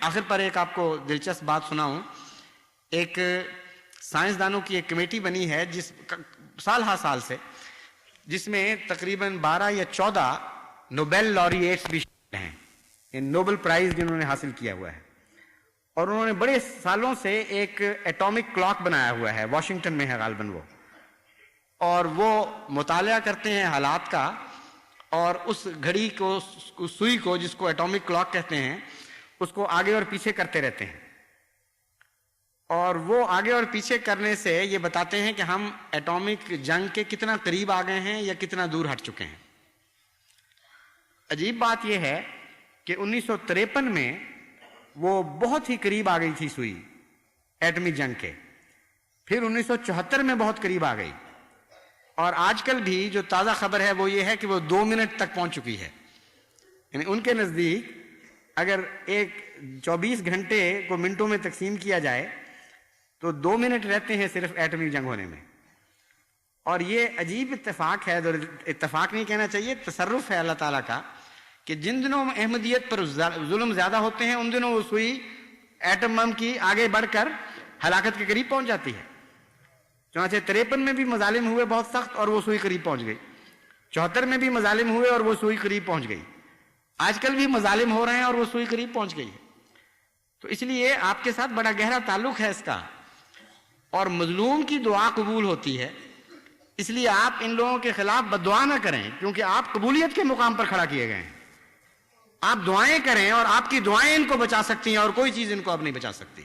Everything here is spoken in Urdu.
آخر پر ایک آپ کو دلچسپ بات سناؤں. ایک سائنسدانوں کی ایک کمیٹی بنی ہے جس سال ہر سال سے، جس میں تقریباً 12 یا 14 نوبل laureates بھی شامل ہیں، نوبل پرائز جنہوں نے حاصل کیا ہوا ہے. اور انہوں نے بڑے سالوں سے ایک ایٹامک کلاک بنایا ہوا ہے، واشنگٹن میں ہے غالباً وہ، اور وہ مطالعہ کرتے ہیں حالات کا، اور اس گھڑی کو، اس سوئی کو جس کو ایٹامک کلاک کہتے ہیں، اس کو آگے اور پیچھے کرتے رہتے ہیں. اور وہ آگے اور پیچھے کرنے سے یہ بتاتے ہیں کہ ہم ایٹامک جنگ کے کتنا قریب آ گئے ہیں یا کتنا دور ہٹ چکے ہیں. عجیب بات یہ ہے کہ 1953 میں وہ بہت ہی قریب آ گئی تھی سوئی ایٹمی جنگ کے، پھر 1974 میں بہت قریب آ گئی، اور آج کل بھی جو تازہ خبر ہے وہ یہ ہے کہ وہ 2 منٹ تک پہنچ چکی ہے. یعنی ان کے نزدیک اگر ایک 24 گھنٹے کو منٹوں میں تقسیم کیا جائے تو 2 منٹ رہتے ہیں صرف ایٹمی جنگ ہونے میں. اور یہ عجیب اتفاق ہے، اتفاق نہیں کہنا چاہیے، تصرف ہے اللہ تعالیٰ کا، کہ جن دنوں احمدیت پر ظلم زیادہ ہوتے ہیں ان دنوں وہ سوئی ایٹم بم کی آگے بڑھ کر ہلاکت کے قریب پہنچ جاتی ہے. چنانچہ 53 میں بھی مظالم ہوئے بہت سخت اور وہ سوئی قریب پہنچ گئی، 74 میں بھی مظالم ہوئے اور وہ سوئی قریب پہنچ گئی، آج کل بھی مظالم ہو رہے ہیں اور وہ سوئی قریب پہنچ گئی ہے. تو اس لیے آپ کے ساتھ بڑا گہرا تعلق ہے اس کا، اور مظلوم کی دعا قبول ہوتی ہے. اس لیے آپ ان لوگوں کے خلاف بد دعا نہ کریں، کیونکہ آپ قبولیت کے مقام پر کھڑا کیے گئے ہیں. آپ دعائیں کریں اور آپ کی دعائیں ان کو بچا سکتی ہیں اور کوئی چیز ان کو اب نہیں بچا سکتی.